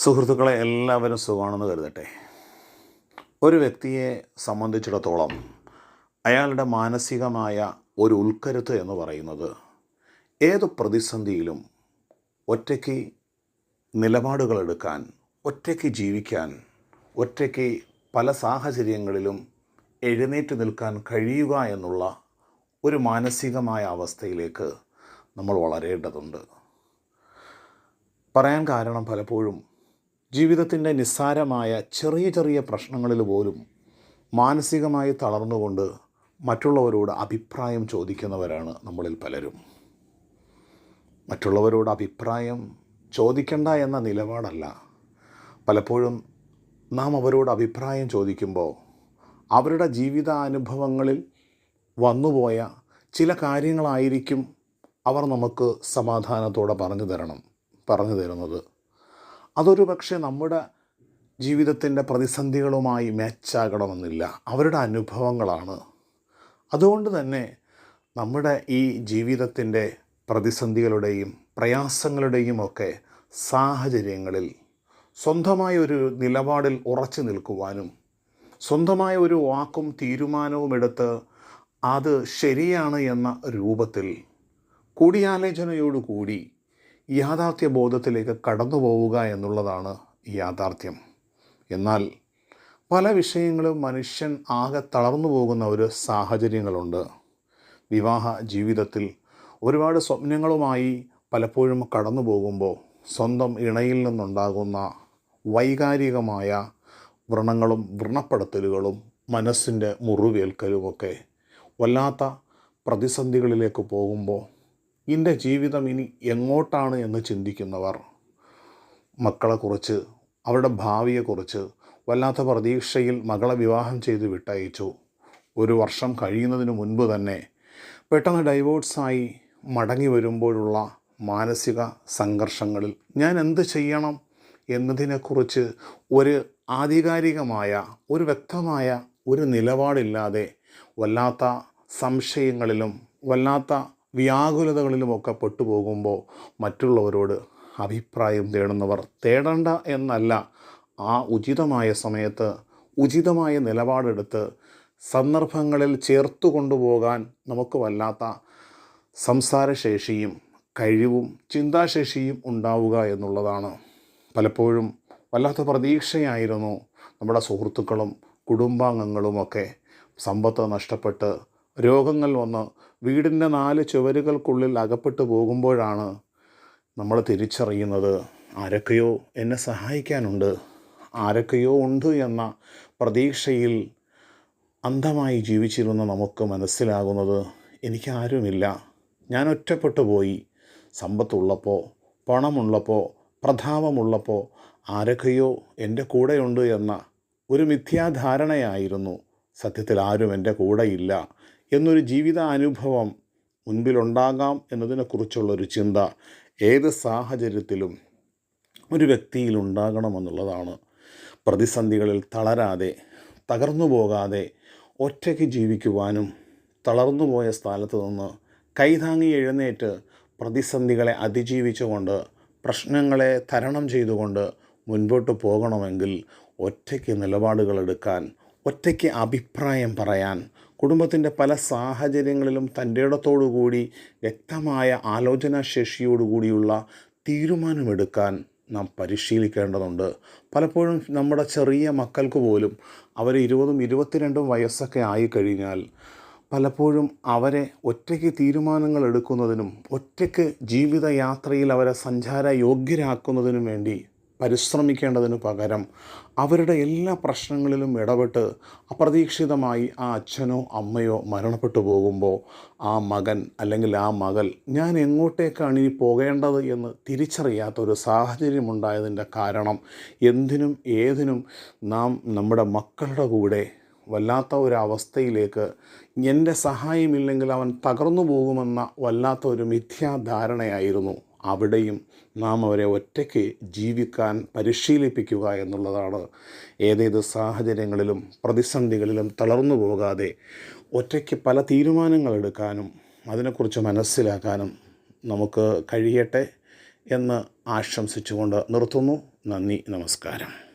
സുഹൃത്തുക്കളെ, എല്ലാവരും സുഖമാണെന്ന് കരുതട്ടെ. ഒരു വ്യക്തിയെ സംബന്ധിച്ചിടത്തോളം അയാളുടെ മാനസികമായ ഒരു ഉൾക്കരുത്ത് എന്ന് പറയുന്നത് ഏത് പ്രതിസന്ധിയിലും ഒറ്റയ്ക്ക് നിലപാടുകളെടുക്കാൻ, ഒറ്റയ്ക്ക് ജീവിക്കാൻ, ഒറ്റയ്ക്ക് പല സാഹചര്യങ്ങളിലും എഴുന്നേറ്റ് നിൽക്കാൻ കഴിയുക എന്നുള്ള ഒരു മാനസികമായ അവസ്ഥയിലേക്ക് നമ്മൾ വളരേണ്ടതുണ്ട്. പറയാൻ കാരണം, പലപ്പോഴും ജീവിതത്തിൻ്റെ നിസ്സാരമായ ചെറിയ ചെറിയ പ്രശ്നങ്ങളിൽ പോലും മാനസികമായി തളർന്നുകൊണ്ട് മറ്റുള്ളവരോട് അഭിപ്രായം ചോദിക്കുന്നവരാണ് നമ്മളിൽ പലരും. മറ്റുള്ളവരോട് അഭിപ്രായം ചോദിക്കണ്ട എന്ന നിലപാടല്ല, പലപ്പോഴും നാം അവരോട് അഭിപ്രായം ചോദിക്കുമ്പോൾ അവരുടെ ജീവിതാനുഭവങ്ങളിൽ വന്നുപോയ ചില കാര്യങ്ങളായിരിക്കും അവർ നമുക്ക് സമാധാനത്തോടെ പറഞ്ഞു തരുന്നത്. അതൊരു പക്ഷേ നമ്മുടെ ജീവിതത്തിൻ്റെ പ്രതിസന്ധികളുമായി മാച്ചാകണമെന്നില്ല, അവരുടെ അനുഭവങ്ങളാണ്. അതുകൊണ്ട് തന്നെ നമ്മുടെ ഈ ജീവിതത്തിൻ്റെ പ്രതിസന്ധികളുടെയും പ്രയാസങ്ങളുടെയും ഒക്കെ സാഹചര്യങ്ങളിൽ സ്വന്തമായ ഒരു നിലപാടിൽ ഉറച്ചു നിൽക്കുവാനും, സ്വന്തമായ ഒരു വാക്കും തീരുമാനവും എടുത്ത് അത് ശരിയാണ് എന്ന രൂപത്തിൽ കൂടിയാലോചനയോടുകൂടി യാഥാർത്ഥ്യ ബോധത്തിലേക്ക് കടന്നു പോവുക എന്നുള്ളതാണ് യാഥാർത്ഥ്യം. എന്നാൽ പല വിഷയങ്ങളും മനുഷ്യൻ ആകെ തളർന്നു പോകുന്ന ഒരു സാഹചര്യങ്ങളുണ്ട്. വിവാഹ ജീവിതത്തിൽ ഒരുപാട് സ്വപ്നങ്ങളുമായി പലപ്പോഴും കടന്നു പോകുമ്പോൾ സ്വന്തം ഇണയിൽ നിന്നുണ്ടാകുന്ന വൈകാരികമായ വ്രണങ്ങളും വ്രണപ്പെടുത്തലുകളും മനസ്സിൻ്റെ മുറിവേൽക്കലുമൊക്കെ വല്ലാത്ത പ്രതിസന്ധികളിലേക്ക് പോകുമ്പോൾ എൻ്റെ ജീവിതം ഇനി എങ്ങോട്ടാണ് എന്ന് ചിന്തിക്കുന്നവർ, മക്കളെക്കുറിച്ച്, അവരുടെ ഭാവിയെക്കുറിച്ച് വല്ലാത്ത പ്രതീക്ഷയിൽ മകളെ വിവാഹം ചെയ്ത് വിട്ടയച്ചു. 1 വർഷം കഴിയുന്നതിന് മുൻപ് തന്നെ പെട്ടെന്ന് ഡൈവോഴ്സായി മടങ്ങി വരുമ്പോഴുള്ള മാനസിക സംഘർഷങ്ങളിൽ ഞാൻ എന്ത് ചെയ്യണം എന്നതിനെക്കുറിച്ച് ഒരു ആധികാരികമായ, ഒരു വ്യക്തമായ ഒരു നിലപാടില്ലാതെ വല്ലാത്ത സംശയങ്ങളിലും വല്ലാത്ത വ്യാകുലതകളിലുമൊക്കെ പെട്ടുപോകുമ്പോൾ മറ്റുള്ളവരോട് അഭിപ്രായം തേടേണ്ട എന്നല്ല, ആ ഉചിതമായ സമയത്ത് ഉചിതമായ നിലപാടെടുത്ത് സന്ദർഭങ്ങളിൽ ചേർത്തു കൊണ്ടുപോകാൻ നമുക്ക് വല്ലാത്ത സംസാരശേഷിയും കഴിവും ചിന്താശേഷിയും ഉണ്ടാവുക എന്നുള്ളതാണ്. പലപ്പോഴും വല്ലാത്ത പ്രതീക്ഷയായിരുന്നു നമ്മുടെ സുഹൃത്തുക്കളും കുടുംബാംഗങ്ങളുമൊക്കെ സമ്പത്ത് നഷ്ടപ്പെട്ട് രോഗങ്ങൾ വന്ന് വീടിൻ്റെ 4 ചുവരുകൾക്കുള്ളിൽ അകപ്പെട്ടു പോകുമ്പോഴാണ് നമ്മൾ തിരിച്ചറിയുന്നത്, ആരൊക്കെയോ എന്നെ സഹായിക്കാനുണ്ട്, ആരൊക്കെയോ ഉണ്ട് എന്ന പ്രതീക്ഷയിൽ അന്ധമായി ജീവിച്ചിരുന്ന നമുക്ക് മനസ്സിലാകുന്നത്, എനിക്കാരുമില്ല, ഞാൻ ഒറ്റപ്പെട്ടു പോയി. സമ്പത്തുള്ളപ്പോൾ, പണമുള്ളപ്പോൾ, പ്രതാപമുള്ളപ്പോൾ ആരൊക്കെയോ എൻ്റെ കൂടെയുണ്ട് എന്ന ഒരു മിഥ്യാധാരണയായിരുന്നു. സത്യത്തിൽ ആരും എൻ്റെ കൂടെയില്ല എന്നൊരു ജീവിതാനുഭവം മുൻപിലുണ്ടാകാം എന്നതിനെക്കുറിച്ചുള്ളൊരു ചിന്ത ഏത് സാഹചര്യത്തിലും ഒരു വ്യക്തിയിൽ ഉണ്ടാകണമെന്നുള്ളതാണ്. പ്രതിസന്ധികളിൽ തളരാതെ, തകർന്നു പോകാതെ ഒറ്റയ്ക്ക് ജീവിക്കുവാനും, തളർന്നുപോയ സ്ഥലത്ത് നിന്ന് കൈതാങ്ങി എഴുന്നേറ്റ് പ്രതിസന്ധികളെ അതിജീവിച്ചുകൊണ്ട്, പ്രശ്നങ്ങളെ തരണം ചെയ്തുകൊണ്ട് മുൻപോട്ട് പോകണമെങ്കിൽ ഒറ്റയ്ക്ക് നിലപാടുകളെടുക്കാൻ, ഒറ്റയ്ക്ക് അഭിപ്രായം പറയാൻ, കുടുംബത്തിൻ്റെ പല സാഹചര്യങ്ങളിലും തൻ്റെ ഇടത്തോടുകൂടി വ്യക്തമായ ആലോചനാശേഷിയോടുകൂടിയുള്ള തീരുമാനമെടുക്കാൻ നാം പരിശീലിക്കേണ്ടതുണ്ട്. പലപ്പോഴും നമ്മുടെ ചെറിയ മക്കൾക്ക് പോലും അവർ 20ഉം 22ഉം വയസ്സൊക്കെ ആയിക്കഴിഞ്ഞാൽ പലപ്പോഴും അവരെ ഒറ്റയ്ക്ക് തീരുമാനങ്ങൾ എടുക്കുന്നതിനും ഒറ്റയ്ക്ക് ജീവിതയാത്രയിൽ അവരെ സഞ്ചാര യോഗ്യരാക്കുന്നതിനും വേണ്ടി പരിശ്രമിക്കേണ്ടതിനു പകരം അവരുടെ എല്ലാ പ്രശ്നങ്ങളിലും ഇടപെട്ട് അപ്രതീക്ഷിതമായി ആ അച്ഛനോ അമ്മയോ മരണപ്പെട്ടു പോകുമ്പോൾ ആ മകൻ അല്ലെങ്കിൽ ആ മകൾ ഞാൻ എങ്ങോട്ടേക്കാണ് ഇനി പോകേണ്ടത് എന്ന് തിരിച്ചറിയാത്തൊരു സാഹചര്യമുണ്ടായതിൻ്റെ കാരണം, എന്തിനും ഏതിനും നാം നമ്മുടെ മക്കളുടെ കൂടെ വല്ലാത്ത ഒരു അവസ്ഥയിലേക്ക്, എൻ്റെ സഹായമില്ലെങ്കിൽ അവൻ തകർന്നു പോകുമെന്ന വല്ലാത്ത ഒരു മിഥ്യാധാരണയായിരുന്നു. അവിടെയും നാം അവരെ ഒറ്റയ്ക്ക് ജീവിക്കാൻ പരിശീലിപ്പിക്കുക എന്നുള്ളതാണ്. ഏതേത് സാഹചര്യങ്ങളിലും പ്രതിസന്ധികളിലും തളർന്നു പോകാതെ ഒറ്റയ്ക്ക് പല തീരുമാനങ്ങളെടുക്കാനും അതിനെക്കുറിച്ച് മനസ്സിലാക്കാനും നമുക്ക് കഴിയട്ടെ എന്ന് ആശംസിച്ചുകൊണ്ട് നിർത്തുന്നു. നന്ദി, നമസ്കാരം.